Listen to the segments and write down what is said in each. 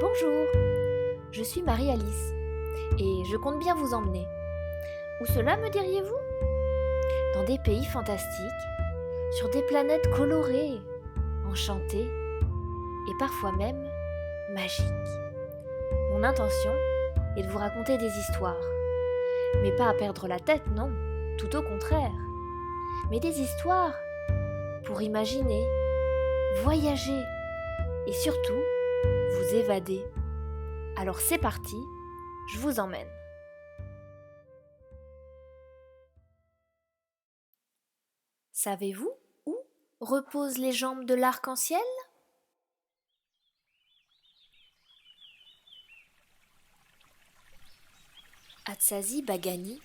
Bonjour, je suis Marie-Alice et je compte bien vous emmener. Où cela me diriez-vous? Dans des pays fantastiques, sur des planètes colorées, enchantées et parfois même magiques. Mon intention est de vous raconter des histoires, mais pas à perdre la tête, non, tout au contraire. Mais des histoires pour imaginer, voyager et surtout vous évader. Alors c'est parti, je vous emmène. Savez-vous où reposent les jambes de l'arc-en-ciel? Hatsazi Bagani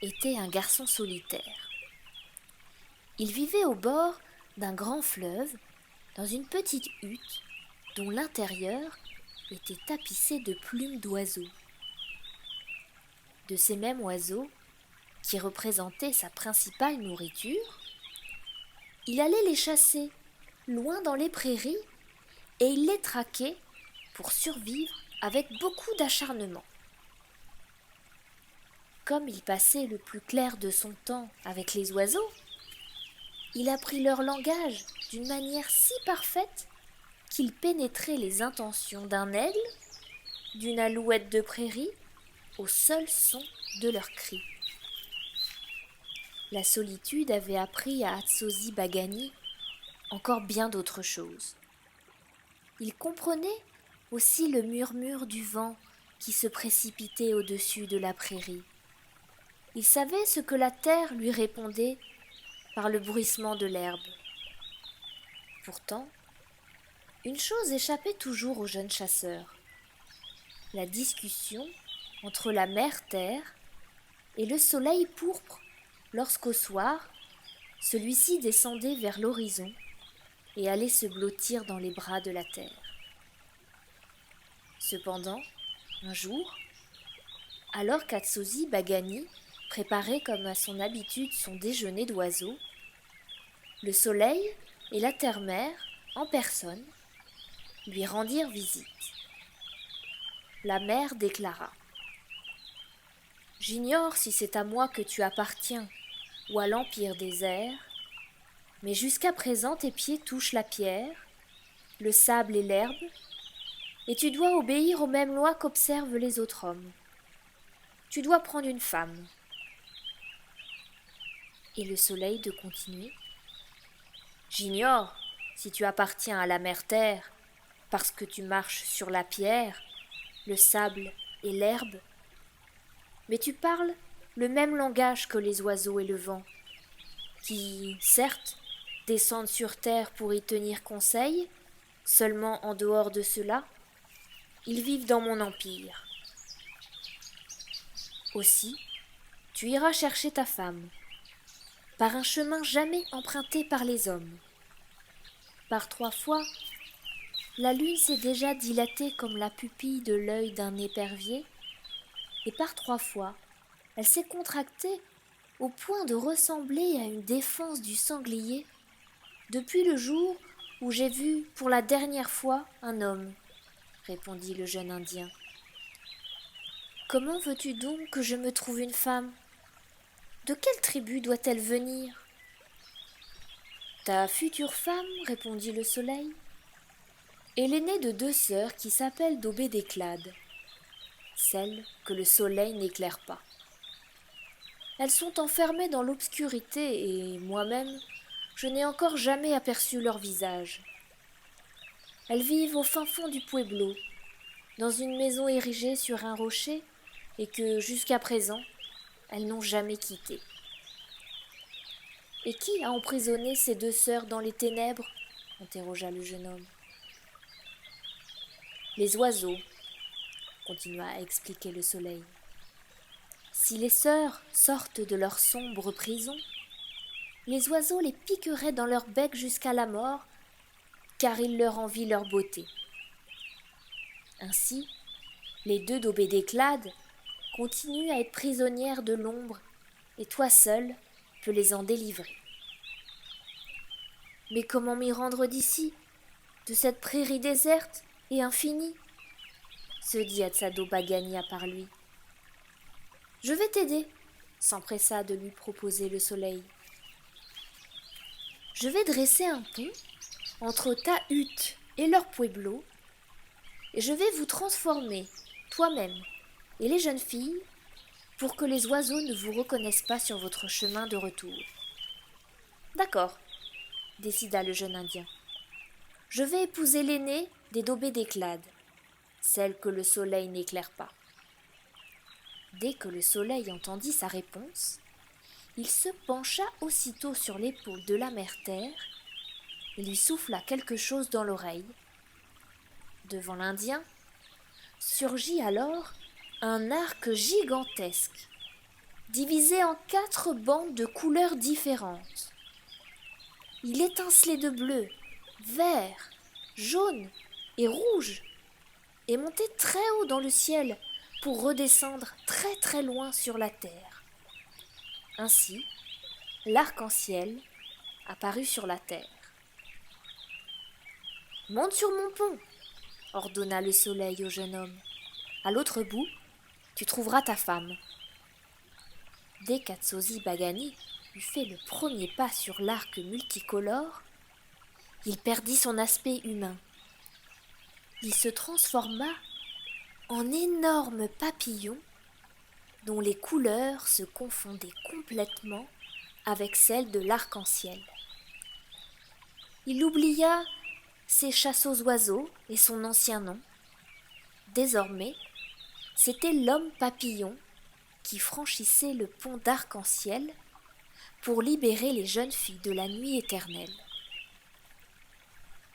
était un garçon solitaire. Il vivait au bord d'un grand fleuve, dans une petite hutte dont l'intérieur était tapissé de plumes d'oiseaux. De ces mêmes oiseaux, qui représentaient sa principale nourriture, il allait les chasser loin dans les prairies et il les traquait pour survivre avec beaucoup d'acharnement. Comme il passait le plus clair de son temps avec les oiseaux, il apprit leur langage d'une manière si parfaite qu'il pénétrait les intentions d'un aigle, d'une alouette de prairie, au seul son de leurs cris. La solitude avait appris à Hatsazi Bagani encore bien d'autres choses. Il comprenait aussi le murmure du vent qui se précipitait au-dessus de la prairie. Il savait ce que la terre lui répondait par le bruissement de l'herbe. Pourtant, une chose échappait toujours au jeune chasseur: la discussion entre la mère-terre et le soleil pourpre lorsqu'au soir, celui-ci descendait vers l'horizon et allait se blottir dans les bras de la terre. Cependant, un jour, alors qu'Hatsazi Bagani préparait comme à son habitude son déjeuner d'oiseaux, le soleil et la terre-mère, en personne, lui rendirent visite. La mère déclara: « J'ignore si c'est à moi que tu appartiens ou à l'empire des airs, mais jusqu'à présent tes pieds touchent la pierre, le sable et l'herbe, et tu dois obéir aux mêmes lois qu'observent les autres hommes. Tu dois prendre une femme. » Et le soleil de continuer: « J'ignore si tu appartiens à la mère-terre, parce que tu marches sur la pierre, le sable et l'herbe, mais tu parles le même langage que les oiseaux et le vent, qui, certes, descendent sur terre pour y tenir conseil, seulement en dehors de cela, ils vivent dans mon empire. Aussi, tu iras chercher ta femme, par un chemin jamais emprunté par les hommes. Par 3 fois, la lune s'est déjà dilatée comme la pupille de l'œil d'un épervier, et par 3 fois, elle s'est contractée au point de ressembler à une défense du sanglier depuis le jour où j'ai vu pour la dernière fois un homme, répondit le jeune Indien. Comment veux-tu donc que je me trouve une femme? De quelle tribu doit-elle venir? Ta future femme, répondit le soleil, est l'aînée de 2 sœurs qui s'appellent Dobé-Déclade, celles que le soleil n'éclaire pas. Elles sont enfermées dans l'obscurité et moi-même, je n'ai encore jamais aperçu leur visage. Elles vivent au fin fond du Pueblo, dans une maison érigée sur un rocher et que, jusqu'à présent, elles n'ont jamais quittée. Et qui a emprisonné ces 2 sœurs dans les ténèbres? Interrogea le jeune homme. Les oiseaux, continua à expliquer le soleil. Si les sœurs sortent de leur sombre prison, les oiseaux les piqueraient dans leur bec jusqu'à la mort, car ils leur envient leur beauté. Ainsi, les 2 Dobé-Déclade continuent à être prisonnières de l'ombre, et toi seul peux les en délivrer. Mais comment m'y rendre d'ici, de cette prairie déserte et infinie? se dit Atsado Bagani à part lui. Je vais t'aider, s'empressa de lui proposer le soleil. Je vais dresser un pont entre ta hutte et leur pueblo, et je vais vous transformer, toi-même et les jeunes filles, pour que les oiseaux ne vous reconnaissent pas sur votre chemin de retour. D'accord, décida le jeune Indien. Je vais épouser l'aînée des Dobé d'Éclade, celle que le soleil n'éclaire pas. Dès que le soleil entendit sa réponse, il se pencha aussitôt sur l'épaule de la mère Terre et lui souffla quelque chose dans l'oreille. Devant l'Indien, surgit alors un arc gigantesque, divisé en 4 bandes de couleurs différentes. Il étincelait de bleu, vert, jaune et rouge, et montait très haut dans le ciel pour redescendre très très loin sur la terre. Ainsi, l'arc-en-ciel apparut sur la terre. « Monte sur mon pont !» ordonna le soleil au jeune homme. « À l'autre bout, tu trouveras ta femme. » Dès qu'Atsosi Bagani eut fait le premier pas sur l'arc multicolore, il perdit son aspect humain. Il se transforma en énorme papillon dont les couleurs se confondaient complètement avec celles de l'arc-en-ciel. Il oublia ses chasses aux oiseaux et son ancien nom. Désormais, c'était l'homme papillon qui franchissait le pont d'arc-en-ciel pour libérer les jeunes filles de la nuit éternelle.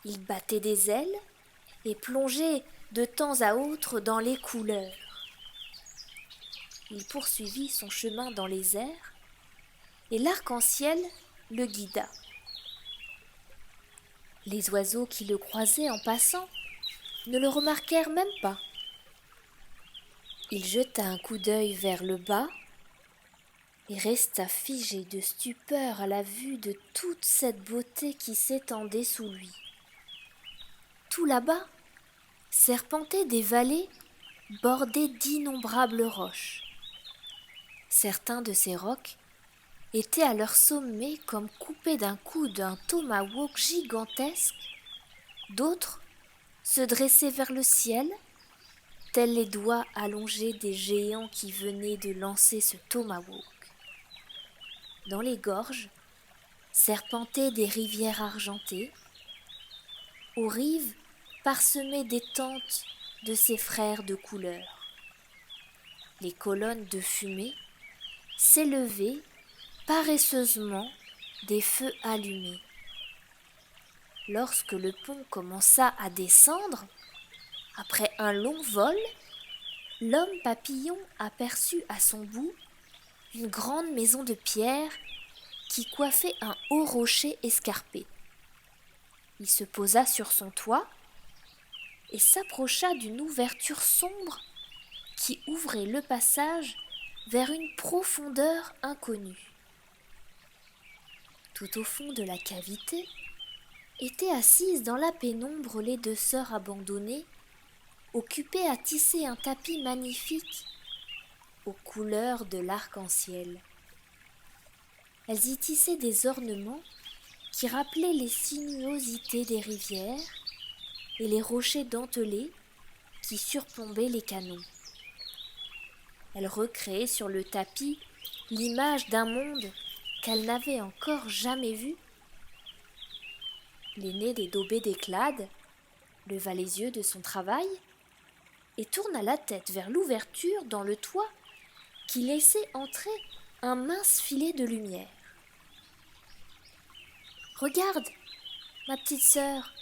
Il battait des ailes et plongeait de temps à autre dans les couleurs. Il poursuivit son chemin dans les airs et l'arc-en-ciel le guida. Les oiseaux qui le croisaient en passant ne le remarquèrent même pas. Il jeta un coup d'œil vers le bas et resta figé de stupeur à la vue de toute cette beauté qui s'étendait sous lui. Tout là-bas serpentaient des vallées bordées d'innombrables roches. Certains de ces rocs étaient à leur sommet comme coupés d'un coup d'un tomahawk gigantesque, d'autres se dressaient vers le ciel, tels les doigts allongés des géants qui venaient de lancer ce tomahawk. Dans les gorges serpentaient des rivières argentées, aux rives parsemées des tentes de ses frères de couleur. Les colonnes de fumée s'élevaient paresseusement des feux allumés. Lorsque le pont commença à descendre, après un long vol, l'homme papillon aperçut à son bout une grande maison de pierre qui coiffait un haut rocher escarpé. Il se posa sur son toit et s'approcha d'une ouverture sombre qui ouvrait le passage vers une profondeur inconnue. Tout au fond de la cavité étaient assises dans la pénombre les 2 sœurs abandonnées, occupées à tisser un tapis magnifique aux couleurs de l'arc-en-ciel. Elles y tissaient des ornements qui rappelaient les sinuosités des rivières et les rochers dentelés qui surplombaient les canaux. Elles recréaient sur le tapis l'image d'un monde qu'elles n'avaient encore jamais vu. L'aîné des Dobé d'Éclade leva les yeux de son travail et tourna la tête vers l'ouverture dans le toit qui laissait entrer un mince filet de lumière. « Regarde, ma petite sœur,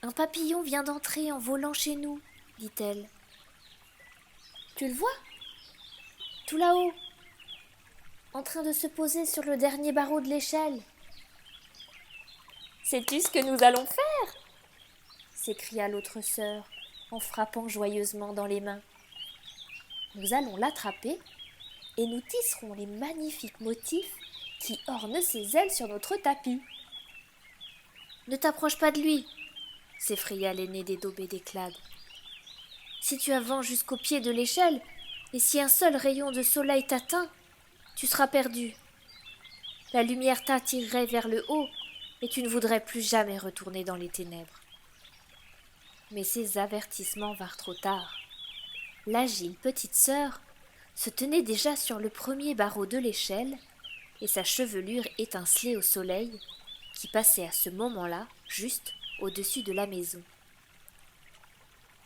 un papillon vient d'entrer en volant chez nous, dit-elle. Tu le vois ? Tout là-haut, en train de se poser sur le dernier barreau de l'échelle. Sais-tu ce que nous allons faire ? S'écria l'autre sœur en frappant joyeusement dans les mains. Nous allons l'attraper et nous tisserons les magnifiques motifs qui ornent ses ailes sur notre tapis. Ne t'approche pas de lui, s'effraya l'aîné des Dobé d'Éclade. Si tu avances jusqu'au pied de l'échelle, et si un seul rayon de soleil t'atteint, tu seras perdu. La lumière t'attirerait vers le haut, et tu ne voudrais plus jamais retourner dans les ténèbres. Mais ces avertissements vinrent trop tard. L'agile petite sœur se tenait déjà sur le premier barreau de l'échelle, et sa chevelure étincelait au soleil, qui passait à ce moment-là juste au-dessus de la maison.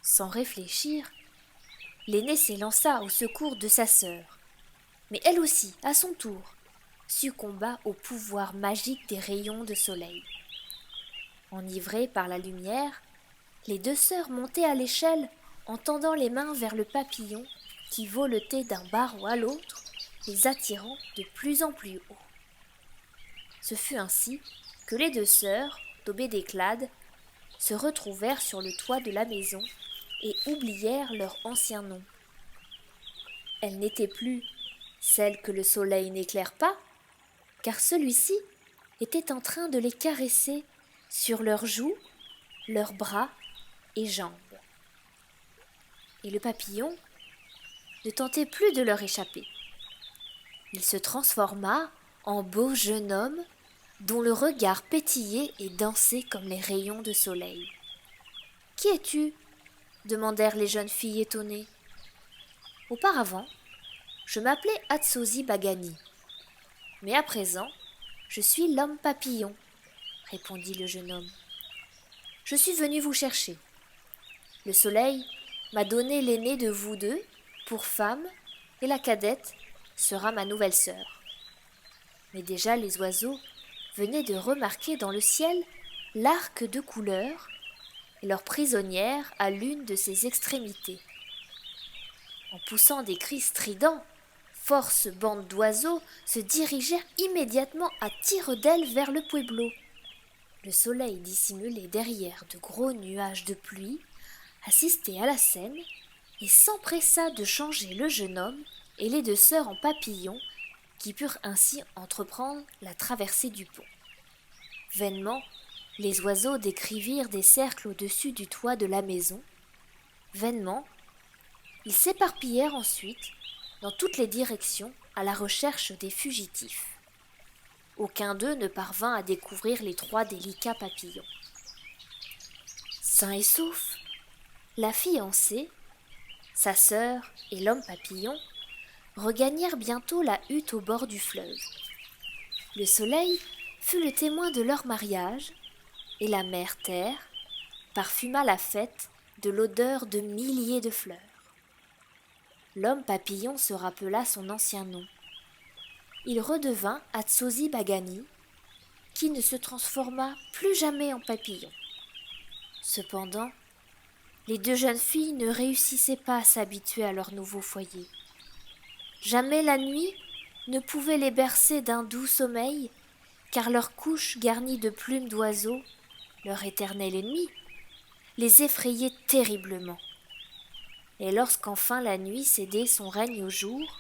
Sans réfléchir, l'aînée s'élança au secours de sa sœur, mais elle aussi, à son tour, succomba au pouvoir magique des rayons de soleil. Enivrées par la lumière, les deux sœurs montaient à l'échelle en tendant les mains vers le papillon qui voletait d'un barreau à l'autre, les attirant de plus en plus haut. Ce fut ainsi que les deux sœurs, d'Obédéclade, se retrouvèrent sur le toit de la maison et oublièrent leur ancien nom. Elles n'étaient plus celles que le soleil n'éclaire pas, car celui-ci était en train de les caresser sur leurs joues, leurs bras et jambes. Et le papillon ne tentait plus de leur échapper. Il se transforma en beau jeune homme dont le regard pétillait et dansait comme les rayons de soleil. « Qui es-tu » demandèrent les jeunes filles étonnées. « Auparavant, je m'appelais Hatsosi Bagani. Mais à présent, je suis l'homme papillon, » répondit le jeune homme. « Je suis venu vous chercher. Le soleil m'a donné l'aînée de vous deux pour femme et la cadette sera ma nouvelle sœur. » Mais déjà les oiseaux venaient de remarquer dans le ciel l'arc de couleur et leur prisonnière à l'une de ses extrémités. En poussant des cris stridents, force bande d'oiseaux se dirigèrent immédiatement à tire-d'aile vers le pueblo. Le soleil dissimulé derrière de gros nuages de pluie assistait à la scène et s'empressa de changer le jeune homme et les deux sœurs en papillons qui purent ainsi entreprendre la traversée du pont. Vainement, les oiseaux décrivirent des cercles au-dessus du toit de la maison. Vainement, ils s'éparpillèrent ensuite dans toutes les directions à la recherche des fugitifs. Aucun d'eux ne parvint à découvrir les trois délicats papillons. Sains et saufs, la fiancée, sa sœur et l'homme papillon regagnèrent bientôt la hutte au bord du fleuve. Le soleil fut le témoin de leur mariage, et la mère terre parfuma la fête de l'odeur de milliers de fleurs. L'homme papillon se rappela son ancien nom. Il redevint Hatsosi Bagani, qui ne se transforma plus jamais en papillon. Cependant, les deux jeunes filles ne réussissaient pas à s'habituer à leur nouveau foyer. Jamais la nuit ne pouvait les bercer d'un doux sommeil, car leur couche garnie de plumes d'oiseaux, leur éternel ennemi, les effrayait terriblement. Et lorsqu'enfin la nuit cédait son règne au jour,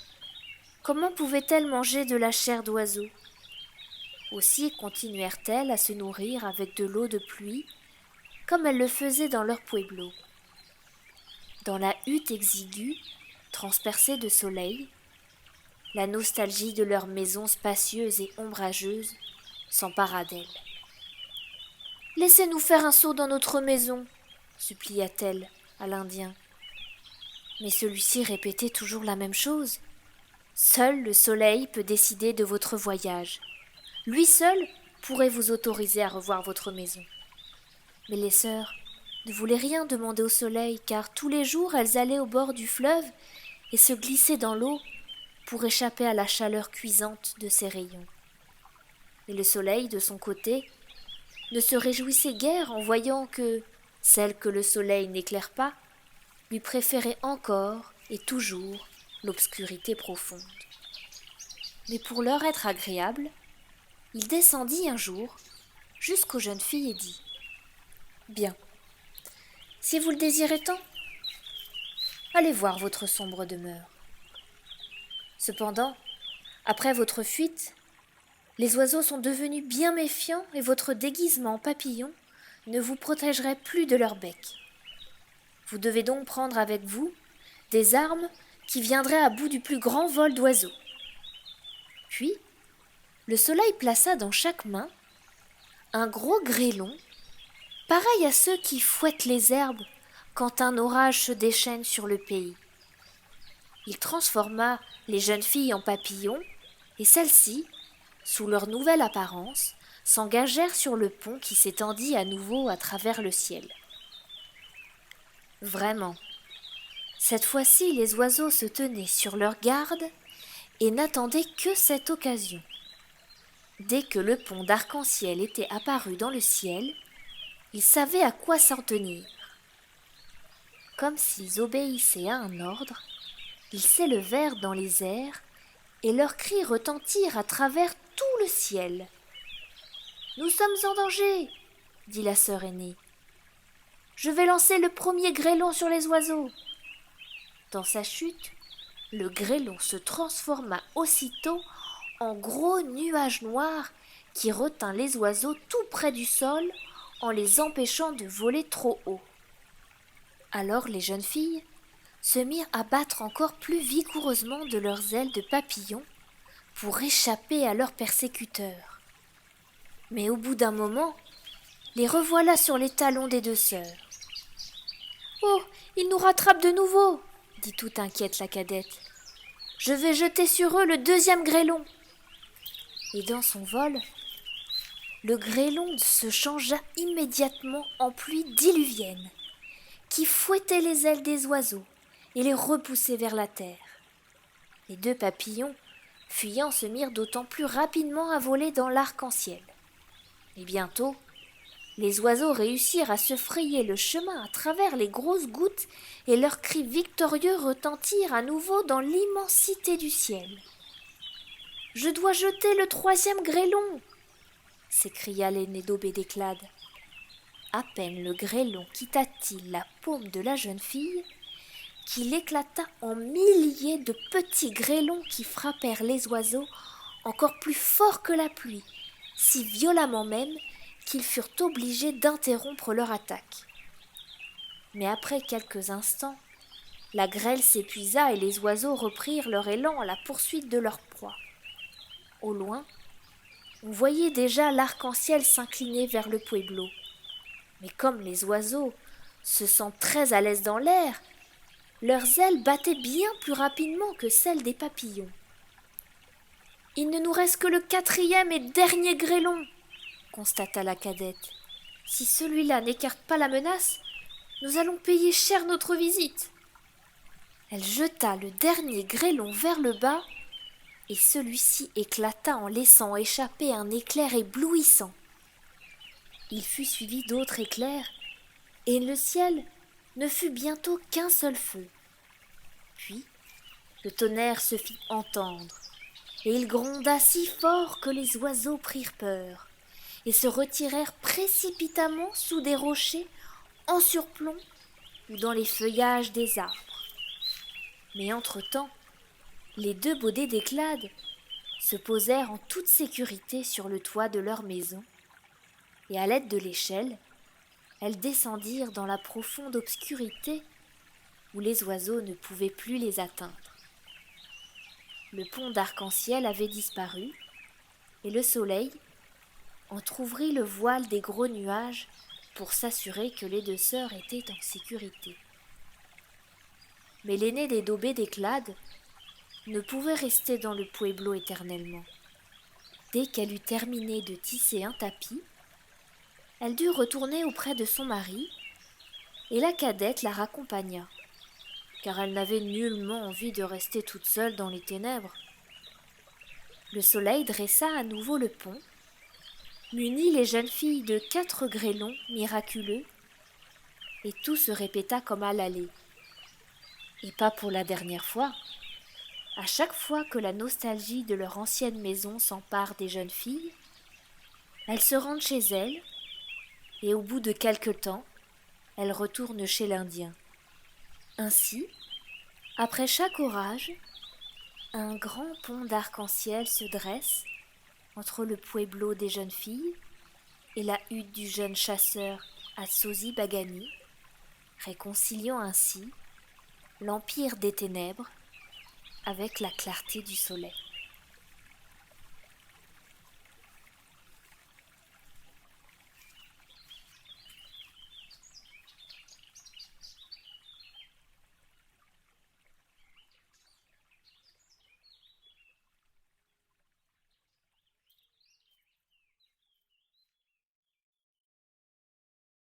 comment pouvaient-elles manger de la chair d'oiseau ? Aussi continuèrent-elles à se nourrir avec de l'eau de pluie, comme elles le faisaient dans leur pueblo. Dans la hutte exiguë, transpercée de soleil, la nostalgie de leur maison spacieuse et ombrageuse s'empara d'elles. « Laissez-nous faire un saut dans notre maison, » supplia-t-elle à l'Indien. Mais celui-ci répétait toujours la même chose. « Seul le soleil peut décider de votre voyage. Lui seul pourrait vous autoriser à revoir votre maison. » Mais les sœurs ne voulaient rien demander au soleil, car tous les jours elles allaient au bord du fleuve et se glissaient dans l'eau pour échapper à la chaleur cuisante de ses rayons. Et le soleil, de son côté, ne se réjouissait guère en voyant que celle que le soleil n'éclaire pas lui préférait encore et toujours l'obscurité profonde. Mais pour leur être agréable, il descendit un jour jusqu'aux jeunes filles et dit « Bien, si vous le désirez tant, allez voir votre sombre demeure. Cependant, après votre fuite, les oiseaux sont devenus bien méfiants et votre déguisement en papillon ne vous protégerait plus de leur bec. Vous devez donc prendre avec vous des armes qui viendraient à bout du plus grand vol d'oiseaux. » Puis, le soleil plaça dans chaque main un gros grêlon, pareil à ceux qui fouettent les herbes quand un orage se déchaîne sur le pays. Il transforma les jeunes filles en papillons, et celles-ci, sous leur nouvelle apparence, s'engagèrent sur le pont qui s'étendit à nouveau à travers le ciel. Vraiment, cette fois-ci les oiseaux se tenaient sur leur garde et n'attendaient que cette occasion. Dès que le pont d'arc-en-ciel était apparu dans le ciel, ils savaient à quoi s'en tenir. Comme s'ils obéissaient à un ordre, ils s'élevèrent dans les airs et leurs cris retentirent à travers tout le ciel. « Nous sommes en danger !» dit la sœur aînée. « Je vais lancer le premier grêlon sur les oiseaux. » Dans sa chute, le grêlon se transforma aussitôt en gros nuage noir qui retint les oiseaux tout près du sol en les empêchant de voler trop haut. Alors les jeunes filles se mirent à battre encore plus vigoureusement de leurs ailes de papillon pour échapper à leurs persécuteurs. Mais au bout d'un moment, les revoilà sur les talons des deux sœurs. « Oh, ils nous rattrapent de nouveau !» dit tout inquiète la cadette. « Je vais jeter sur eux le deuxième grêlon. » Et dans son vol, le grêlon se changea immédiatement en pluie diluvienne, qui fouettait les ailes des oiseaux et les repoussait vers la terre. Les deux papillons, fuyant, se mirent d'autant plus rapidement à voler dans l'arc-en-ciel. Et bientôt, les oiseaux réussirent à se frayer le chemin à travers les grosses gouttes et leurs cris victorieux retentirent à nouveau dans l'immensité du ciel. « Je dois jeter le troisième grêlon !» s'écria l'aîné d'Obédéclade. À peine le grêlon quitta-t-il la paume de la jeune fille qu'il éclata en milliers de petits grêlons qui frappèrent les oiseaux encore plus fort que la pluie, si violemment même qu'ils furent obligés d'interrompre leur attaque. Mais après quelques instants, la grêle s'épuisa et les oiseaux reprirent leur élan à la poursuite de leur proie. Au loin, on voyait déjà l'arc-en-ciel s'incliner vers le pueblo. Mais comme les oiseaux se sentent très à l'aise dans l'air, leurs ailes battaient bien plus rapidement que celles des papillons. « Il ne nous reste que le quatrième et dernier grêlon, » constata la cadette. « Si celui-là n'écarte pas la menace, nous allons payer cher notre visite. » Elle jeta le dernier grêlon vers le bas, et celui-ci éclata en laissant échapper un éclair éblouissant. Il fut suivi d'autres éclairs, et le ciel ne fut bientôt qu'un seul feu. Puis, le tonnerre se fit entendre, et il gronda si fort que les oiseaux prirent peur, et se retirèrent précipitamment sous des rochers en surplomb ou dans les feuillages des arbres. Mais entre-temps, les deux baudets d'Éclade se posèrent en toute sécurité sur le toit de leur maison, et à l'aide de l'échelle, elles descendirent dans la profonde obscurité où les oiseaux ne pouvaient plus les atteindre. Le pont d'arc-en-ciel avait disparu, et le soleil entr'ouvrit le voile des gros nuages pour s'assurer que les deux sœurs étaient en sécurité. Mais l'aînée des d'Obédéclade ne pouvait rester dans le pueblo éternellement. Dès qu'elle eut terminé de tisser un tapis, elle dut retourner auprès de son mari, et la cadette la raccompagna, car elle n'avait nullement envie de rester toute seule dans les ténèbres. Le soleil dressa à nouveau le pont, munit les jeunes filles de 4 grêlons miraculeux, et tout se répéta comme à l'aller. Et pas pour la dernière fois. À chaque fois que la nostalgie de leur ancienne maison s'empare des jeunes filles, elles se rendent chez elles, et au bout de quelque temps, elles retournent chez l'Indien. Ainsi, après chaque orage, un grand pont d'arc-en-ciel se dresse entre le pueblo des jeunes filles et la hutte du jeune chasseur Atsosi Bagani, réconciliant ainsi l'empire des ténèbres avec la clarté du soleil.